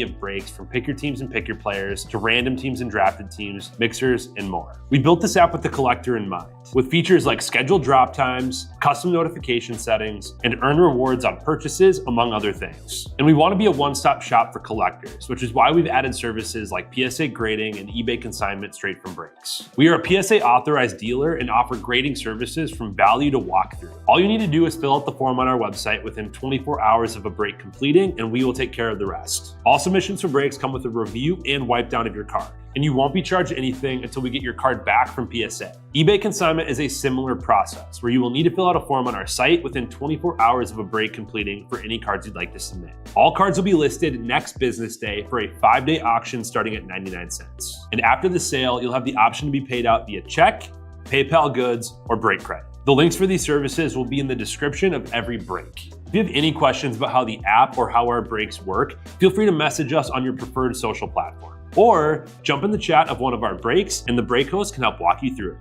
of breaks from pick your teams and pick your players to random teams and drafted teams, mixers, and more. We built this app with the collector in mind, with features like scheduled drop times, custom notification settings, and earn rewards on purchases, among other things. And we want to be a one-stop shop for collectors, which is why we've added services like PSA grading and eBay consignment straight from breaks. We are a PSA authorized dealer and offer grading services from value to walkthrough. All you need to do is fill out the form on our website within 24 hours of a break completing, and we will take care of the rest. All submissions for breaks come with a review and wipe down of your card, and you won't be charged anything until we get your card back from PSA. eBay consignment is a similar process where you will need to fill out a form on our site within 24 hours of a break completing for any cards you'd like to submit. All cards will be listed next business day for a 5-day auction starting at 99 cents. And after the sale, you'll have the option to be paid out via check, PayPal goods, or break credit. The links for these services will be in the description of every break. If you have any questions about how the app or how our breaks work, feel free to message us on your preferred social platform. Or jump in the chat of one of our breaks and the break host can help walk you through it.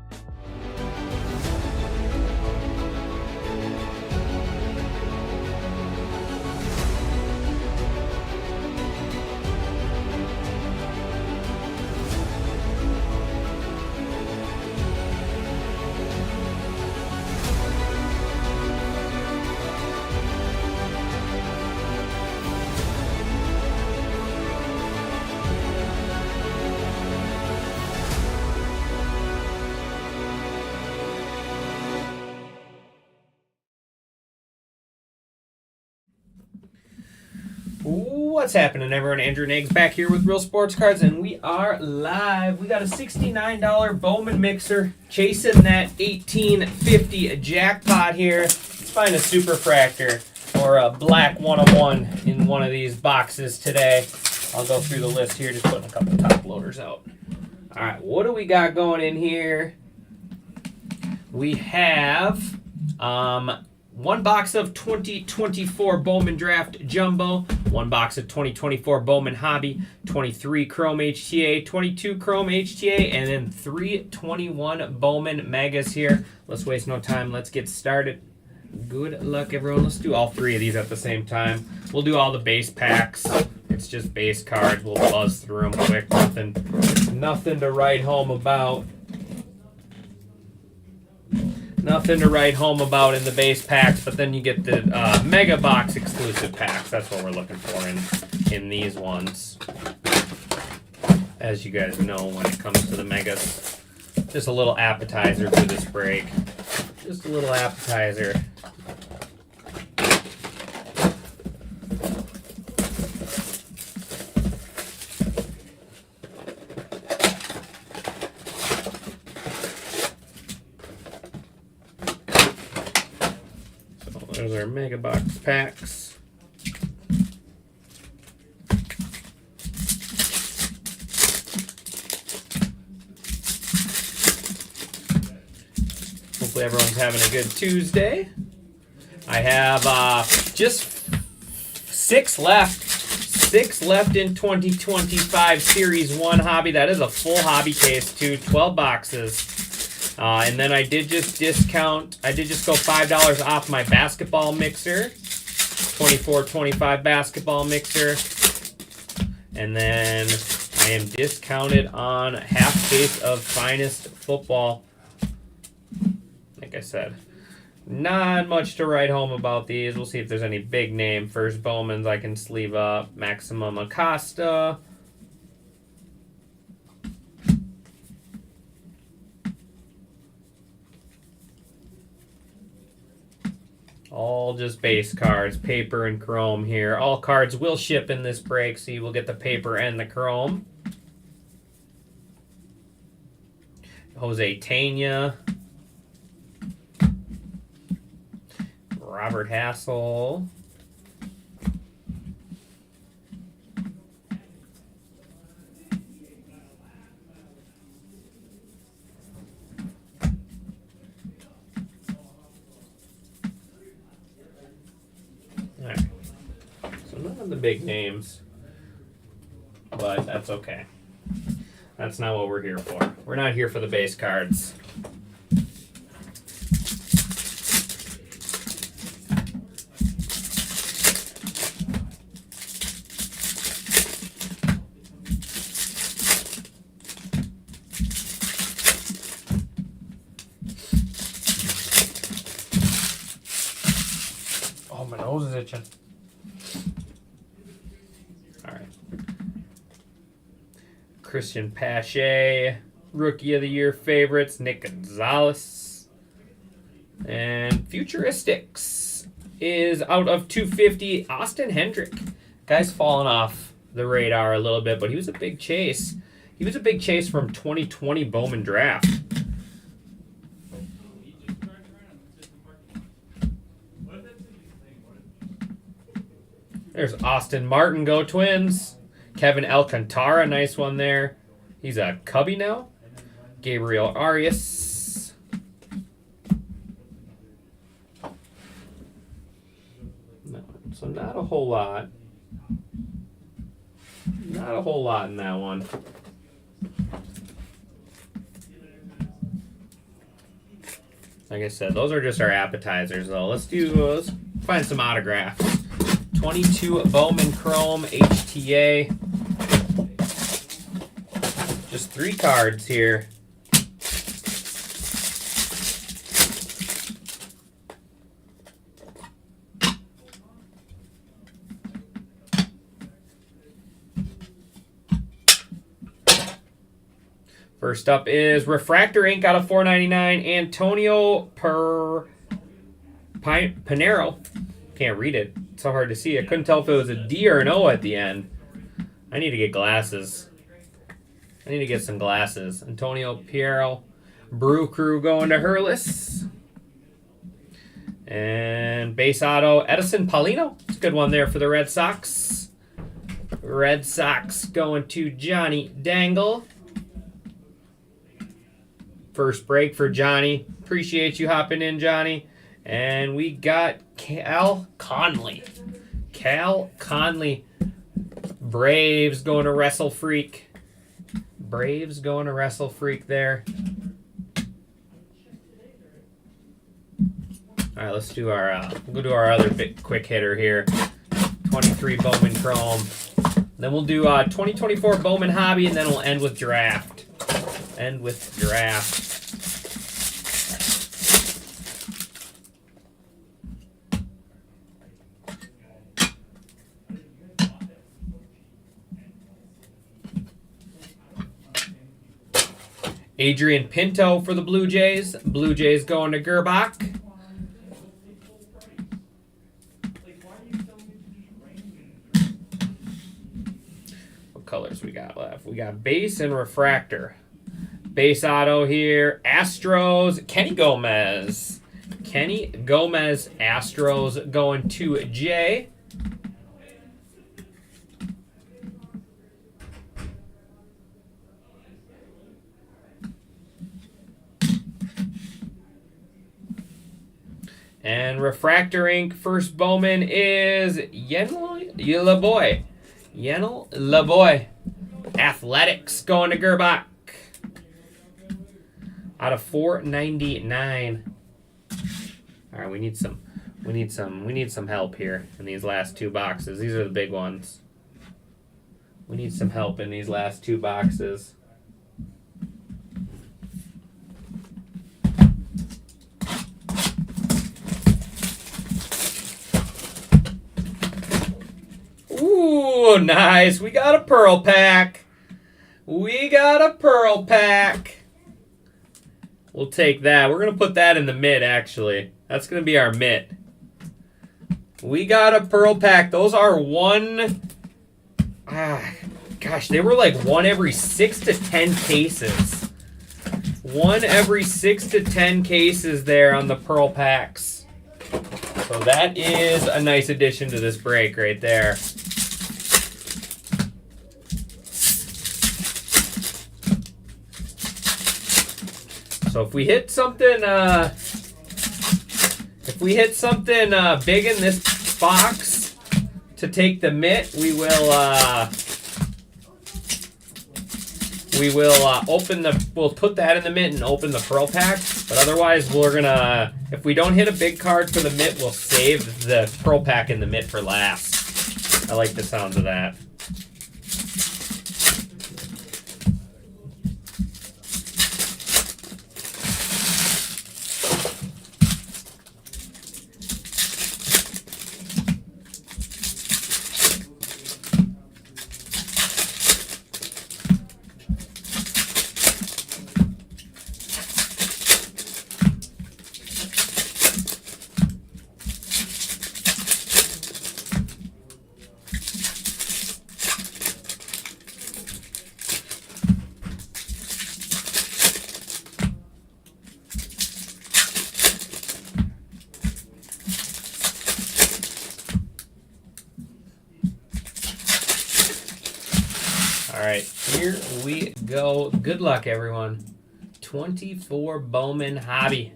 What's happening, everyone? Andrew Nags back here with Real Sports Cards, and we are live. We got a $69 Bowman mixer chasing that $18.50 jackpot here. Let's find a superfractor or a black 101 in one of these boxes today. I'll go through the list here, just putting a couple top loaders out. All right, what do we got going in here? We have one box of 2024 Bowman Draft Jumbo, one box of 2024 Bowman Hobby, 23 Chrome HTA, 22 Chrome HTA, and then 321 Bowman Megas here. Let's waste no time. Let's get started. Good luck, everyone. Let's do all three of these at the same time. We'll do all the base packs. It's just base cards. We'll buzz through them quick. Nothing to write home about. Nothing to write home about in the base packs, but then you get the Mega Box exclusive packs. That's what we're looking for in these ones. As you guys know, when it comes to the Megas, just a little appetizer for this break. Just a little appetizer. There's our Mega Box packs. Hopefully everyone's having a good Tuesday. I have just 6 left. 6 left in 2025 Series 1 hobby. That is a full hobby case too. 12 boxes. And then I did just go $5 off my basketball mixer, 24-25 basketball mixer. And then I am discounted on half case of Finest football. Like I said, not much to write home about these. We'll see if there's any big name. First Bowmans I can sleeve up. Maximum Acosta. All just base cards, paper and chrome here. All cards will ship in this break, so you will get the paper and the chrome. Jose Tena. Robert Hassel. None of the big names, but that's okay. That's not what we're here for. We're not here for the base cards. pitching. All right. Christian Pache, Rookie of the Year favorites, Nick Gonzalez. And Futuristics is out of 250, Austin Hendrick. Guy's fallen off the radar a little bit, but he was a big chase. He was a big chase from 2020 Bowman draft. There's Austin Martin, go Twins. Kevin Alcantara, nice one there. He's a Cubby now. Gabriel Arias. No, so not a whole lot. Not a whole lot in that one. Like I said, those are just our appetizers, though. Let's find some autographs. 22 Bowman Chrome HTA. Just 3 cards here. First up is Refractor Ink out of 499, Antonio Pinero. Can't read it. It's so hard to see. I couldn't tell if it was a D or an O at the end. I need to get glasses. I need to get some glasses. Antonio Piero. Brew Crew going to Hurlis. And base auto, Edison Paulino. It's a good one there for the Red Sox. Red Sox going to Johnny Dangle. First break for Johnny. Appreciate you hopping in, Johnny. And we got Cal Conley. Cal Conley. Braves going to Wrestle Freak. Braves going to Wrestle Freak there. All right, let's do our we'll do our other big quick hitter here. 23 Bowman Chrome. Then we'll do 2024 Bowman Hobby, and then we'll end with draft. End with draft. Adrian Pinto for the Blue Jays. Blue Jays going to Gerbach. What colors we got left? We got base and refractor. Base auto here. Astros. Kenny Gomez. Kenny Gomez. Astros going to Jay. And Refractor Ink, first Bowman is Yenel Leboy. Yenel Leboy. Athletics going to Gerbach. Out of 499. All right, we need some help here in these last 2 boxes. These are the big ones. We need some help in these last 2 boxes. Ooh, nice. We got a Pearl Pack. We got a Pearl Pack. We'll take that. We're going to put that in the mid, actually. That's going to be our mid. We got a Pearl Pack. Those are gosh, they were like 1 every 6 to 10 cases. 1 every 6 to 10 cases there on the Pearl Packs. So that is a nice addition to this break right there. So if we hit something, big in this box to take the mitt, we will we'll put that in the mitt and open the Pearl Pack. But otherwise, we're gonna, if we don't hit a big card for the mitt, we'll save the Pearl Pack in the mitt for last. I like the sound of that. All right, here we go. Good luck, everyone. 24 Bowman Hobby.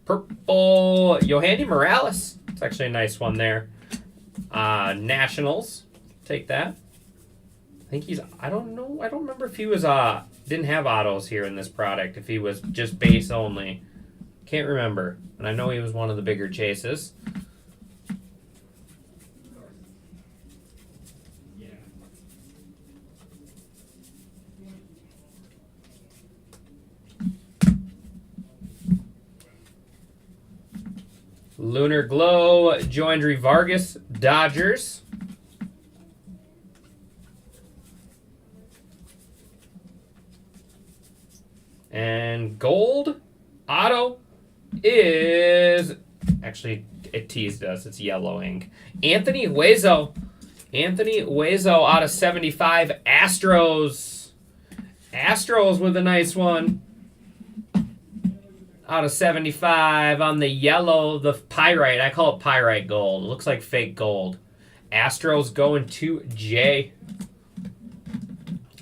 Purple Yohandy Morales. It's actually a nice one there. Nationals. Take that. I think he's, I don't know. I don't remember if he was, didn't have autos here in this product. If he was just base only. Can't remember. And I know he was one of the bigger chases. Lunar Glow, Joandry Vargas, Dodgers. And gold auto is, actually it teased us, it's yellow ink. Anthony Huezo. Anthony Huezo out of 75. Astros. Astros with a nice one. Out of 75 on the yellow, the pyrite. I call it pyrite gold. It looks like fake gold. Astros going to Jay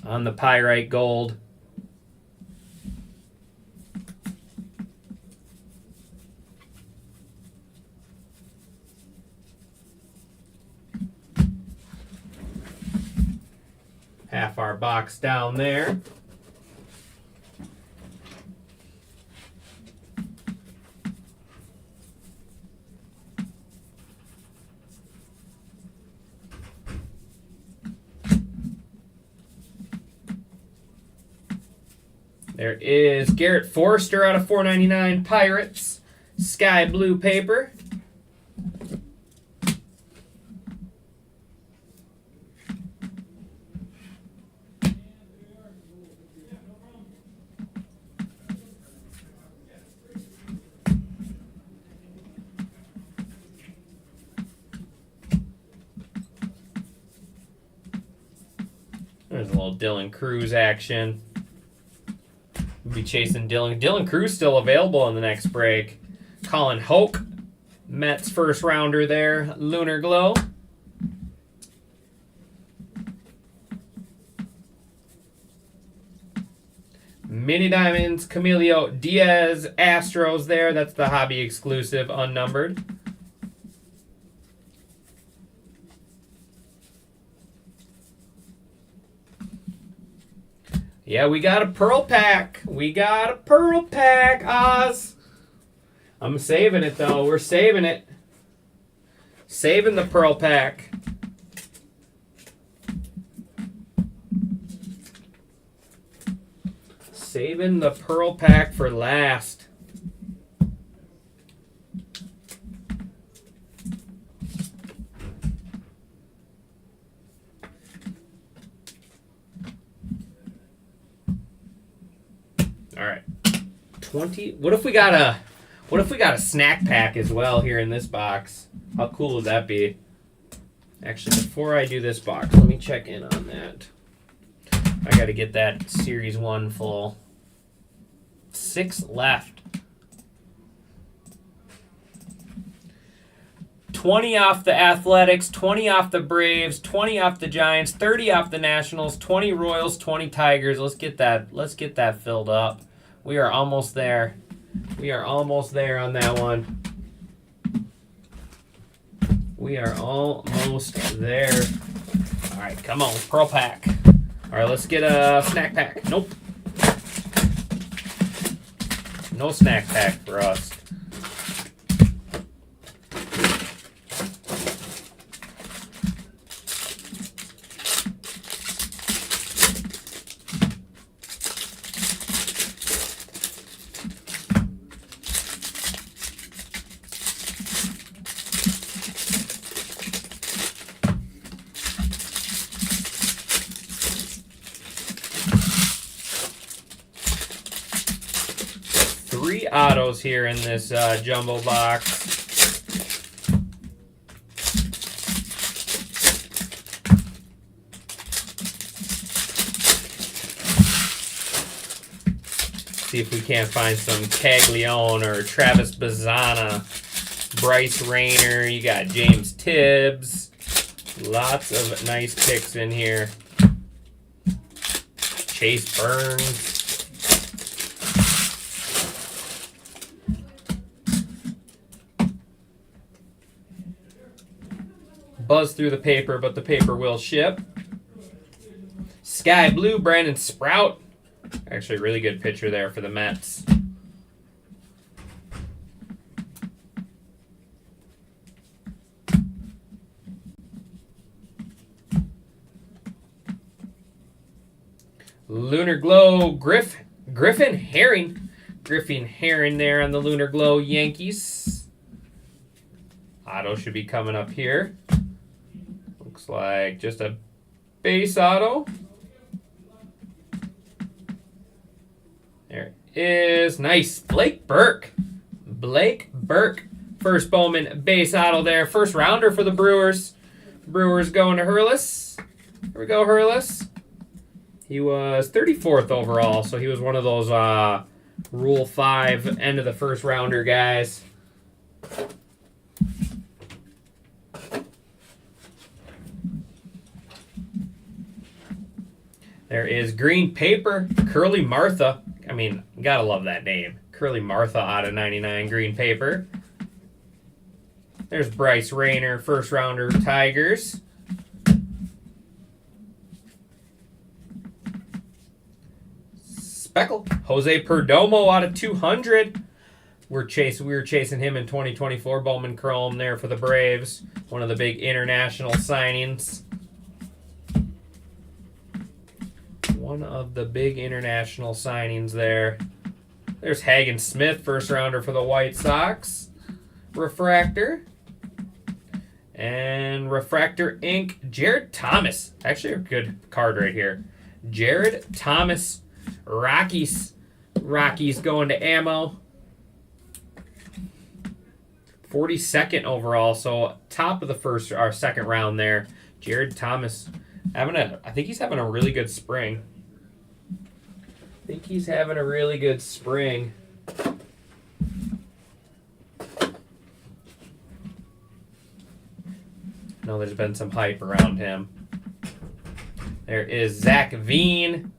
on the pyrite gold. Half our box down there. There is Garrett Forrester out of 499 Pirates. Sky blue paper. There's a little Dylan Cruz action. We'll be chasing Dylan. Dylan Cruz still available in the next break. Colin Hoke, Mets first rounder there. Lunar Glow. Mini Diamonds, Camilo Diaz, Astros there. That's the hobby exclusive, unnumbered. Yeah, we got a Pearl Pack. We got a Pearl Pack, Oz. I'm saving it, though. We're saving it. Saving the Pearl Pack. Saving the Pearl Pack for last. All right. 20. What if we got a snack pack as well here in this box? How cool would that be? Actually, before I do this box, let me check in on that. I got to get that Series 1 full. 6 left. 20 off the Athletics, 20 off the Braves, 20 off the Giants, 30 off the Nationals, 20 Royals, 20 Tigers. Let's get that filled up. We are almost there. We are almost there on that one. We are almost there. All right, come on, Pearl Pack. All right, let's get a snack pack. Nope. No snack pack for us. Three autos here in this jumbo box. See if we can't find some Caglione or Travis Bazzana, Bryce Rayner. You got James Tibbs. Lots of nice picks in here. Chase Burns. Buzz through the paper, but the paper will ship. Sky Blue, Brandon Sprout. Actually, a really good pitcher there for the Mets. Lunar Glow, Griffin Herring. Griffin Herring there on the Lunar Glow Yankees. Auto should be coming up here. Looks like just a base auto. There it is. Nice. Blake Burke. Blake Burke. First Bowman base auto there. First rounder for the Brewers. Brewers going to Hurlis. Here we go, Hurlis. He was 34th overall, so he was one of those Rule 5 end of the first rounder guys. There is green paper, Curly Martha. I mean, gotta love that name. Curly Martha out of 99 green paper. There's Bryce Rayner, first rounder Tigers. Speckle, Jose Perdomo out of 200. We were chasing him in 2024. Bowman Chrome there for the Braves. One of the big international signings. One of the big international signings there. There's Hagen Smith, first rounder for the White Sox. Refractor. And Refractor Ink. Jared Thomas. Actually a good card right here. Jared Thomas. Rockies going to ammo. 42nd overall, so top of the first or second round there. Jared Thomas I think he's having a really good spring. I know there's been some hype around him. There is Zach Veen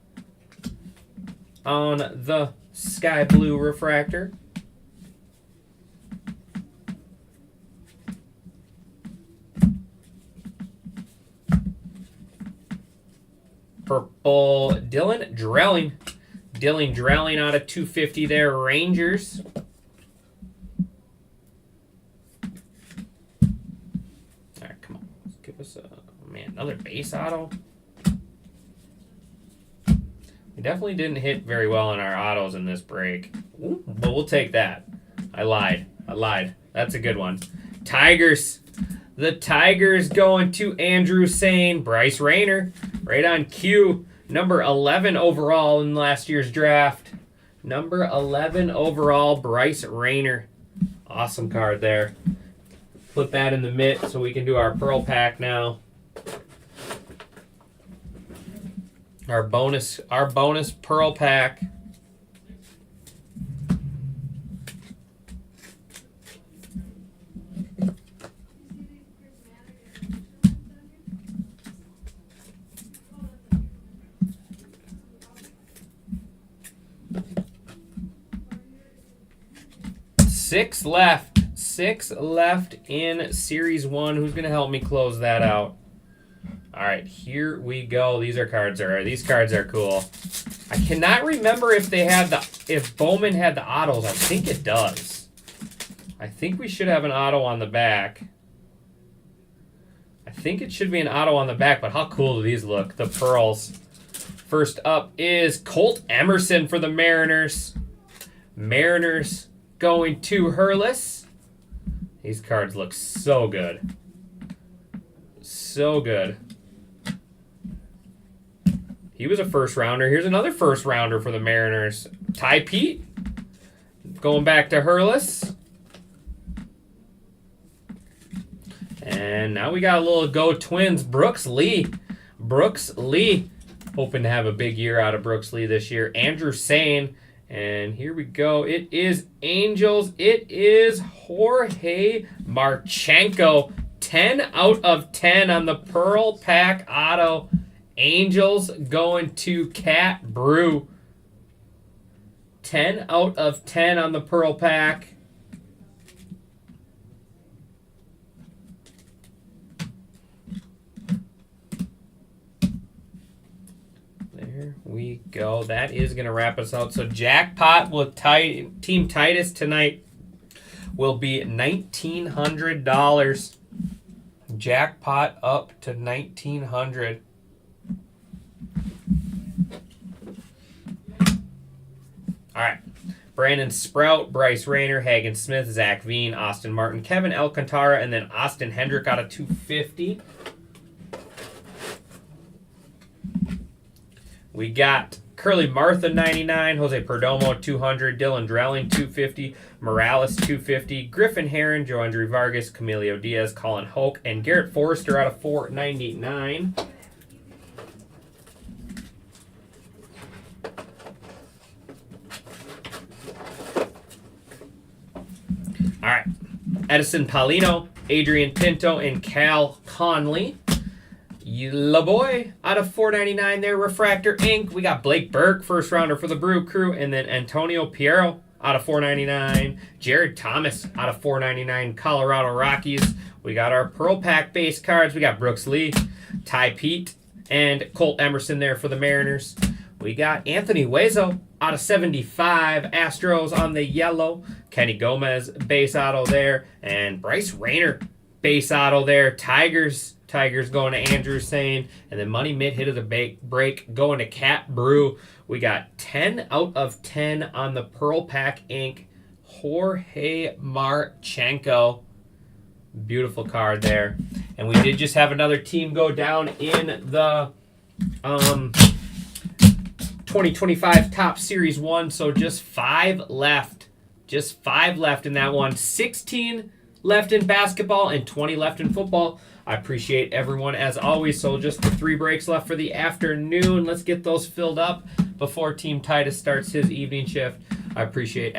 on the Sky Blue refractor. Purple Dylan Drelling. Dylan Drelling out of 250 there, Rangers. All right, come on. Let's give us another base auto. We definitely didn't hit very well on our autos in this break. Ooh, but we'll take that. I lied. That's a good one. Tigers. The Tigers going to Andrew Sane. Bryce Rayner. Right on cue. Number 11 overall in last year's draft. Number 11 overall, Bryce Rayner. Awesome card there. Put that in the mitt so we can do our Pearl Pack now. Our bonus Pearl Pack. Six left in Series 1. Who's going to help me close that out? All right, here we go. These cards are cool. I cannot remember if Bowman had the autos. I think it does. I think we should have an auto on the back. I think it should be an auto on the back, but how cool do these look? The pearls. First up is Colt Emerson for the Mariners. Mariners going to Hurlis. These cards look so good. So good. He was a first rounder. Here's another first rounder for the Mariners. Ty Pete. Going back to Hurlis. And now we got a little Go Twins. Brooks Lee. Hoping to have a big year out of Brooks Lee this year. Andrew Sane. And here we go. It is Angels. It is Jorge Marchenko. 10 out of 10 on the Pearl Pack Auto. Angels going to Cat Brew. 10 out of 10 on the Pearl Pack. There we go. That is going to wrap us out. So jackpot with Team Titus tonight will be $1,900. Jackpot up to $1,900. All right. Brandon Sprout, Bryce Rayner, Hagen Smith, Zach Veen, Austin Martin, Kevin Alcantara, and then Austin Hendrick out of 250. We got Curly Martha 99, Jose Perdomo 200, Dylan Drelling 250, Morales 250, Griffin Herron, Joandre Vargas, Camilo Diaz, Colin Hoke, and Garrett Forrester out of 499. All right. Edison Paulino, Adrian Pinto, and Cal Conley. La boy out of 499 there. Refractor Inc. We got Blake Burke, first rounder for the Brew Crew, and then Antonio Piero out of 499. Jared Thomas out of 499. Colorado Rockies. We got our Pearl Pack base cards. We got Brooks Lee, Ty Pete, and Colt Emerson there for the Mariners. We got Anthony Hueso out of 75. Astros on the yellow. Kenny Gomez base auto there, and Bryce Rayner base auto there. Tigers going to Andrew Sane. And then Money Mid hit of the break going to Cat Brew. We got 10 out of 10 on the Pearl Pack Inc. Jorge Marchenko. Beautiful card there. And we did just have another team go down in the 2025 Top Series 1. So just 5 left. Just 5 left in that one. 16 left in basketball and 20 left in football. I appreciate everyone as always. So just the 3 breaks left for the afternoon. Let's get those filled up before Team Titus starts his evening shift. I appreciate